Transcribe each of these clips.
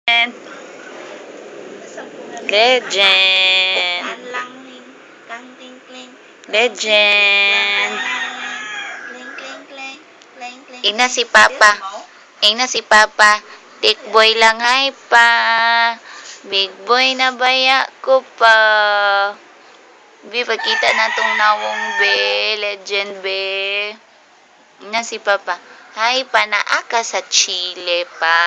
Legend. Legend. Ina si Papa. Ina si Papa. Tikboy lang ay pa. Big boy na baya ko pa. Bi, pagkita na tong nawong be. Legend be. Ina si Papa. Hay, panaa ka sa Chile pa.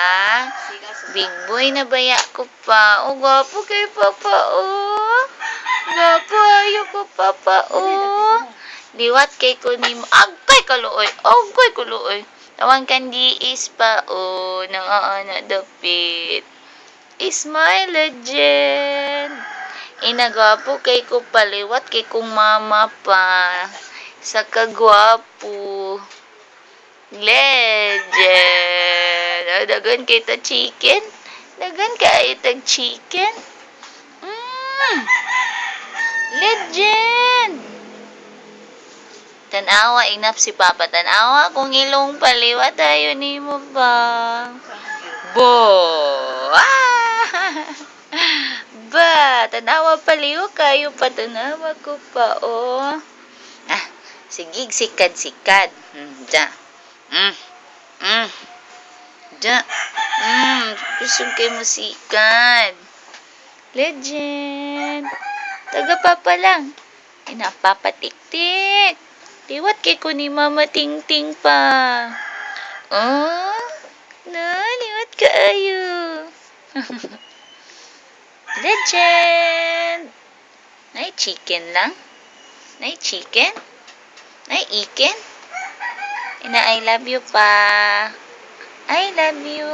Big boy na baya ko pa. O, gwapo kay Papa, oh. Gwapo, ayo ko, Papa, oh. Liwat kay ko ni mo. Agkay kaluoy. Agkay kaluoy. Tawang kandiis pa, oh. Nang dapit. Is my legend. Inagwapo kay ko paliwat kay kong mama pa. Sa kagwapo. Legend. Dagan kay ta chicken. Dagan kay ta chicken. Legend. Tanawa inap si Papa. Tanawa kung ilong paliwat tayo ni mo ba? Bo. Ba. Tanawa paliw kayo pa. Tanawa ko pa, oh. Sige, sikad. Da. Da. Gusto kayo musikad. Legend. Taga Papa lang. Napapatik-tik. Liwat kay ko ni Mama Ting-Ting pa. Oh, liwat ka ayo. Legend. Nay chicken lang. Nay chicken. Nay iken. I love you pa. I love you.